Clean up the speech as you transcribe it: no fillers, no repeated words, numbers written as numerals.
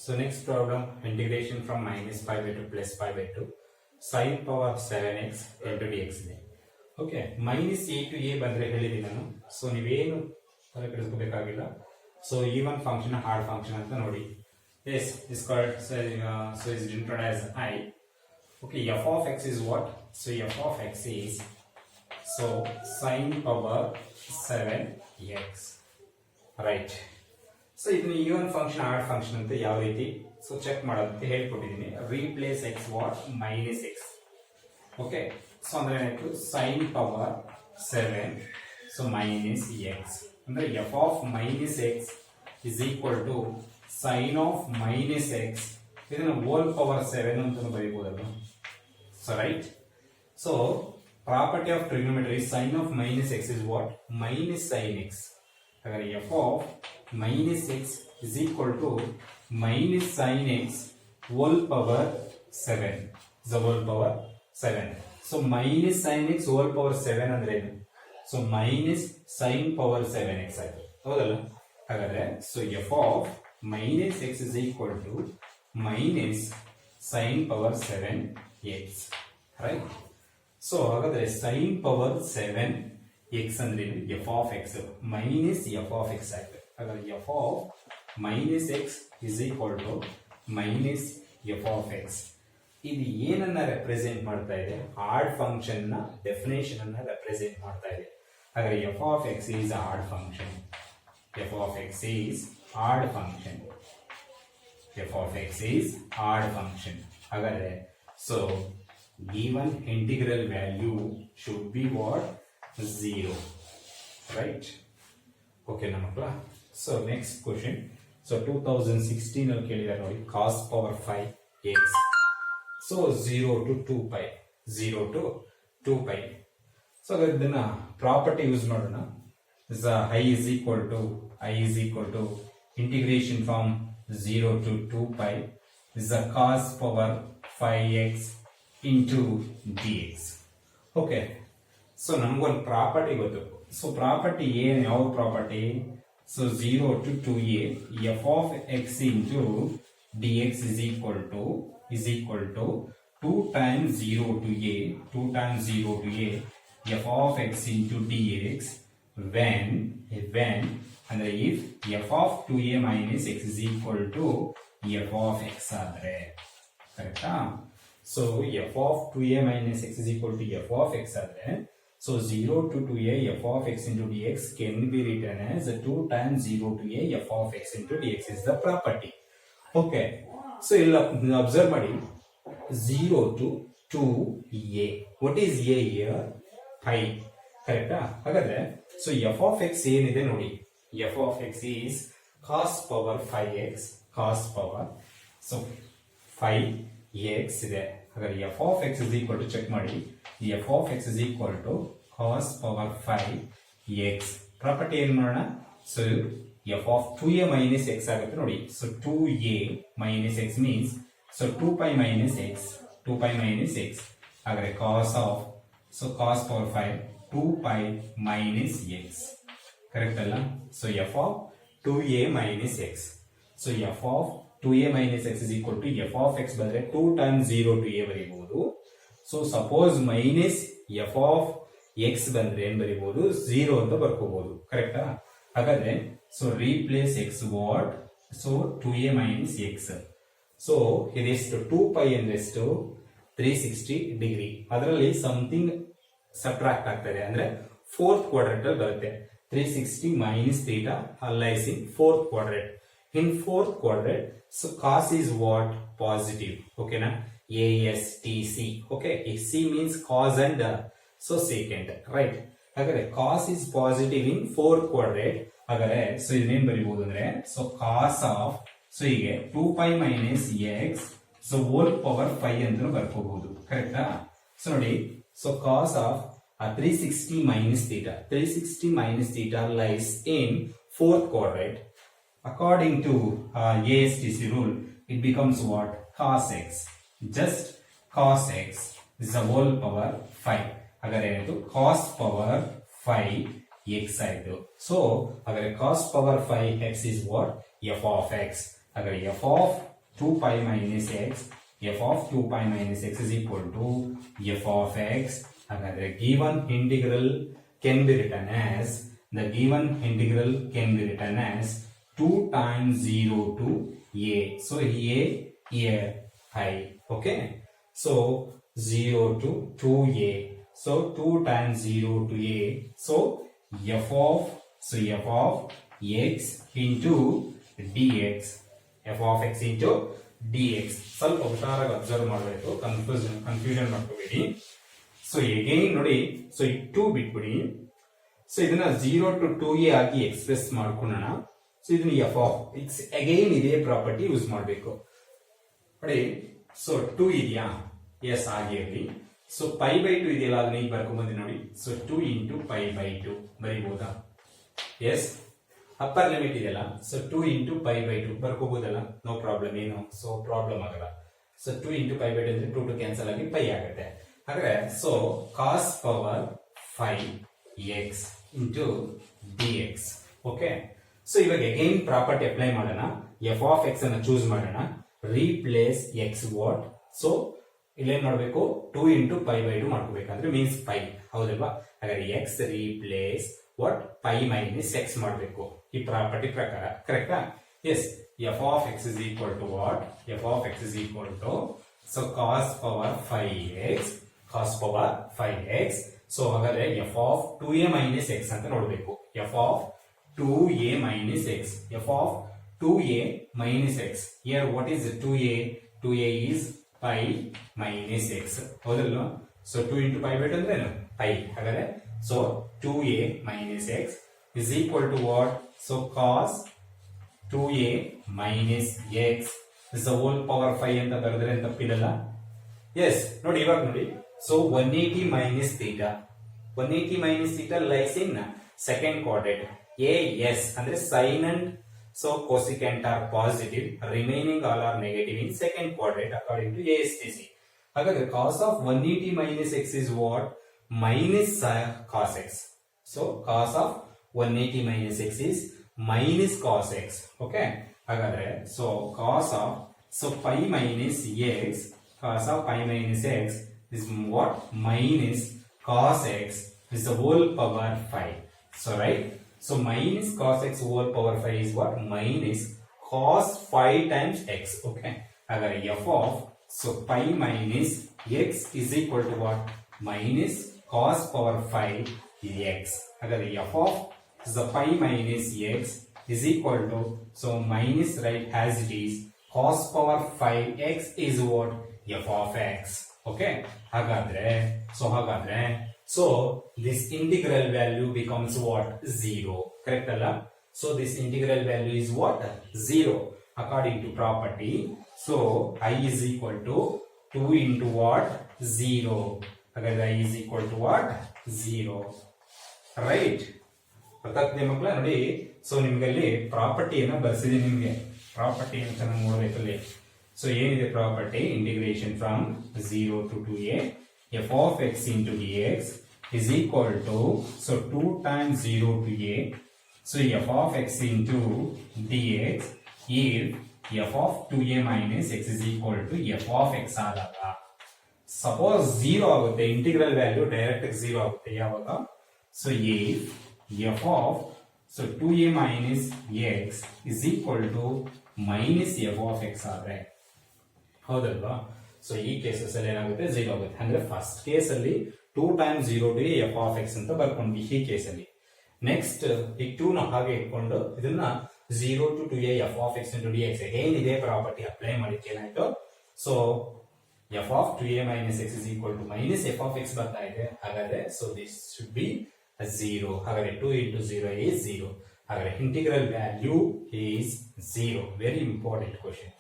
So next problem, integration from minus pi by 2 plus pi by 2 sin power 7x into dx ಇದೆ. Okay minus A to A ಬಂದರೆ ಹೇಳಿದ್ದೀನಿ ನಾನು. So ನೀವೇನು ತಲೆ ಕೆಡಿಸ್ಕೋಬೇಕಾಗಿಲ್ಲ. So even function odd function ಅಂತ ನೋಡಿ. Yes is called so is denoted as I. Okay f of x is what? So f of x is so sin power 7x, right. So ಇದನ್ನ even function odd function ಅಂತ ಯಾವ ರೀತಿ so check ಮಾಡೋದು ಅಂತ ಹೇಳ್ಕೊಟ್ಟಿದ್ದೀನಿ. Replace x what minus x. Okay so ಅಂದ್ರೆ ಏನಾಯ್ತು sin power 7 so minus x ಅಂದ್ರೆ f of minus x is equal to sine of minus x. ಇದನ್ನ ಹೋಲ್ ಪವರ್ 7 ಅಂತ ಬರೀಬಹುದಲ್ಲ. So right. So property of trigonometry sine of minus x is what? Minus sine x. ಹಾಗಾದ್ರೆ f of minus x is equal to minus sine x whole power 7 the whole power 7. So minus sine x whole power 7 ಅಂದ್ರೆ ಏನು? So minus sine power 7x ಆಯ್ತು, ಹೌದಲ್ಲ? ಹಾಗಾದ್ರೆ so f of minus x is equal to minus sine power 7x, right. So ಹಾಗಾದ್ರೆ sine power 7x ಅಂದ್ರೆ f of x minus f of x ಆಯ್ತು. ಹಾಗಾದ್ರೆ f of minus x is equal to minus f of x. ಇದು ಏನನ್ನ represent ಮಾಡ್ತಾ ಇದೆ? Odd function ನ definition ಅನ್ನ ರೆಪ್ರೆಸೆಂಟ್ ಮಾಡ್ತಾ ಇದೆ. ಹಾಗಾದ್ರೆ f of x is odd function. F of x is odd function. F of x is odd function. ಹಾಗಾದ್ರೆ so given integral value should be what? 0, right? Okay na makla. So next question. So 2016 ಅಲ್ಲಿ ಕೇಳಿದ್ದಾರೆ ನೋಡಿ, cos power 5x. So 0 to 2 pi, 0 to 2 pi. So ಇದನ್ನ property use ಮಾಡೋಣ. I is equal to integration from 0 to 2 pi is the cos power 5x into dx. Okay so ನಮ್ಗೊಂದು property ಗೊತ್ತು. So property ಏನು? ಯಾವ property? So 0 to 2a f of x into dx is equal to 2 times 0 to a f of x into dx when ಅಂದ್ರೆ if f of 2a minus x is equal to f of x ಆದ್ರೆ, ಕರೆಕ್ಟಾ? So f of 2a minus x is equal to f of x ಆದ್ರೆ, so 0 to 2a f of x into dx can be written as 2 times 0 to a f of x into dx is the property. Okay, so ಇಲ್ಲಿ observe ಮಾಡಿ 0 to 2a. what is a here? pi, ಕರೆಕ್ಟಾ? ಹಾಗಾದ್ರೆ so f of x ಏನಿದೆ ನೋಡಿ, f of x is cos power 5x, cos power so 5x ಇದೆ. ಹಾಗಾದ್ರೆ f of x is equal to check ಮಾಡಿ, f of x is equal to cos power 5x. Property ಏನ್ ಮಾಡೋಣ? So f of 2a minus x ಆಗುತ್ತೆ ನೋಡಿ. So 2a minus x means so 2 pi minus x. ಹಾಗಾದ್ರೆ cos power 5 2 pi minus x, correct ಅಲ್ಲ? So f of 2a minus x. So f of 2a minus x is equal to f of x ಬಂದ್ರೆ 2 times 0 to a ಬರೀಬಹುದು. So suppose minus f of x ಬಂದ್ರೆ ಏನ್ ಬರೀಬಹುದು? 0 ಅಂತ ಬರ್ಕೋಬಹುದು, ಕರೆಕ್ಟಾ? ಹಾಗಾದ್ರೆ so replace x what? So 2a minus x. So ಇದೆಷ್ಟು? 2 pi ಅಂದ್ರೆಷ್ಟು? 360 degree. ಅದರಲ್ಲಿ something subtract ಆಗ್ತದೆ ಅಂದ್ರೆ ಫೋರ್ತ್ ಕ್ವಾಡ್ರೆಂಟ್ ಅಲ್ಲಿ ಬರುತ್ತೆ. 360 minus theta lies in fourth quadrant. In fourth quadrant, so cos is what? Positive. Okay na? ASTC. Okay, C means cos and so secant, right? ಹಾಗಾದ್ರೆ cos is positive in fourth quadrant. ಹಾಗಾದ್ರೆ so ಇದನ್ನೇನ್ ಬರೀಬಹುದು ಅಂದ್ರೆ so cos of so ಹೀಗೆ 2 pi minus x so whole power 5 ಅಂತ ಬರ್ಕೋಬಹುದು, ಕರೆಕ್ಟಾ? So ನೋಡಿ, so cos of 360 minus theta lies in fourth quadrant. According to ASTC rule, it becomes what? Cos x. Just cos x is the whole power 5. ಹಾಗಾದ್ರೆ ಏನಾಯ್ತು? cos power 5x ಆಯ್ತು. So ಹಾಗಾದ್ರೆ cos power 5x is what? f of x. ಹಾಗಾದ್ರೆ f of 2 pi minus x, f of 2 pi minus x is equal to f of x. ಹಾಗಾದ್ರೆ given integral can be written as, the given integral can be written as 2 times 0 to a. So here I, okay. So 0 to 2a. So 2 times 0 to a. So f of x into dx. f of x into dx. ಸ್ವಲ್ಪ ಹುಷಾರಾಗಿ observe ಮಾಡಬೇಕು, confusion ಮಾಡ್ಕೋಬೇಡಿ. So again ನೋಡಿ, so ಈ 2 ಬಿಟ್ಬಿಡಿ. So ಇದನ್ನ 0 to 2a ಆಗಿ express ಮಾಡ್ಕೊಳ್ಳೋಣ. ಸೊ ಇದನ್ನ ಎಫ್ ಆಫ್ ಎಕ್ಸ್, ಅಗೈನ್ ಇದೇ ಪ್ರಾಪರ್ಟಿ ಯೂಸ್ ಮಾಡಬೇಕು ನೋಡಿ. ಸೊ 2 ಇದೆಯಾ? ಎಸ್ ಆಗಿರಲಿ. ಸೊ ಪೈ ಬೈ 2 ಇದೆಯಲ್ಲ, ಅದನ್ನ ಈಗ ಬರ್ಕೊಂಬಂದಿ ನೋಡಿ. ಸೊ 2 into pi by 2 ಬರೀಬಹುದಾ? ಎಸ್. ಅಪ್ಪರ್ ಲಿಮಿಟ್ ಇದೆಯಲ್ಲ, ಸೊ 2 into pi by 2 ಬರ್ಕೋಬಹುದಲ್ಲ, ನೋ ಪ್ರಾಬ್ಲಮ್, ಏನು ಸೊ ಪ್ರಾಬ್ಲಮ್ ಆಗಲ್ಲ. ಸೊ 2 into pi by 2 ಅಂದ್ರೆ 2 to ಕ್ಯಾನ್ಸಲ್ ಆಗಿ ಪೈ ಆಗುತ್ತೆ. ಹಾಗಾದ್ರೆ so cos power 5x into dx. Okay. So ಇವಾಗ ಅಗೈನ್ ಪ್ರಾಪರ್ಟಿ ಅಪ್ಲೈ ಮಾಡೋಣ. ಎಫ್ ಆಫ್ ಎಕ್ಸ್ ಅನ್ನ ಚೂಸ್ ಮಾಡೋಣ. Replace x what? ಸೊ ಇಲ್ಲೇನ್ ಮಾಡಬೇಕು? 2 into pi by 2 ಮಾಡ್ಕೋಬೇಕಂದ್ರೆ ಮೀನ್ಸ್ ಪೈ, ಹೌದಲ್ವಾ? ಹಾಗಾದ್ರೆ x replace what? Pi minus x ಮಾಡಬೇಕು ಈ ಪ್ರಾಪರ್ಟಿ ಪ್ರಕಾರ, ಕರೆಕ್ಟಾ? Yes. F of x is equal to what? F of x is equal to so cos power 5x, cos power 5x. So ಹಾಗಾದ್ರೆ f of 2a minus X ಅಂತ ನೋಡಬೇಕು. F of 2a minus X, F of 2a minus X. Here what is 2a? 2a is pi minus x, ಹೌದಲ್ವಾ? So 2 into pi by 2 ಅಂದ್ರೆ ಏನು? Pi. ಹಾಗಾದ್ರೆ so 2a minus x is equal to what? So cos 2a minus x is the whole power 5 ಅಂತ ಬರೆದ್ರೆ ತಪ್ಪಿದಲ್ಲ? S. ನೋಡಿ ಇವಾಗ ನೋಡಿ, so 180 minus theta, 180 minus theta lies in second quadrant. as ಅಂದ್ರೆ sin and so cosecant are positive, remaining all are negative in second quadrant according to ASTC. ಹಾಗಾದ್ರೆ cos of 180 minus x is what? Minus cos x. So cos of 180 minus x is minus cos x. Okay. ಹಾಗಾದ್ರೆ so cos of so pi minus x, cos of pi minus x is what? Minus cos x is the whole power 5. So right. So minus cos x whole power 5 is what? Minus cos 5 times x. Okay. ಹಾಗಾದ್ರೆ f of so pi minus x is equal to what? Minus cos power 5 x. ಹಾಗಾದ್ರೆ f of the pi minus x is equal to so minus right as it is cos power 5x is what? F of x. Okay. ಹಾಗಾದ್ರೆ so this integral value becomes what? 0. Correct alla? So this integral value is what? 0 according to property. So I is equal to 2 into what? 0. Again I is equal to what? 0. Right? ಗೊತ್ತಾಗ್ತದೆ ಮಕ್ಕಳ? ನೋಡಿ, so ನಿಮ್ಗಲ್ಲಿ ಪ್ರಾಪರ್ಟಿಯನ್ನ ಬರ್ಸಿದೆ. ನಿಮ್ಗೆ property ಅಂತ ನೋಡ್ಬೇಕಲ್ಲಿ. So ಏನಿದೆ property? Integration from 0 to 2a f of x into dx is equal to so 2 times 0 to a. So f of x into dx is f of 2a minus x is equal to f of x ಆದಾಗ suppose 0 ಆಗುತ್ತೆ, integral value direct 0 ಆಗುತ್ತೆ ಯಾವಾಗ? So f of so 2a minus x is equal to minus f of x ಆದ್ರೆ, ಹೌದಲ್ವಾ? So ಈ cases ಅಲ್ಲಿ ಏನಾಗುತ್ತೆ? 0 ಆಗುತ್ತೆ. ಅಂದ್ರೆ ಫಸ್ಟ್ ಕೇಸ್ ಅಲ್ಲಿ 2 times 0 to a f of x ಅಂತ ಬರ್ಕೊಂಡ್ವಿ ಈ ಕೇಸಲ್ಲಿ. ನೆಕ್ಸ್ಟ್ ಈ 2 ನ ಹಾಗೆ ಇಟ್ಕೊಂಡು ಇದನ್ನ 0 to 2a f of x into dx again ಇದೇ ಪ್ರಾಪರ್ಟಿ ಅಪ್ಲೈ ಮಾಡಿಕ್ಕೆ ಏನಾಯ್ತು? So f of 2a minus x is equal to minus f of x ಬರ್ತಾ ಇದೆ. ಹಾಗಾದ್ರೆ ಸೊ ದಿಸ್ ಶುಡ್ ಬಿ 0. ಹಾಗಾದ್ರೆ 2 into 0 is 0. ಹಾಗಾದ್ರೆ integral value is 0. Very important question.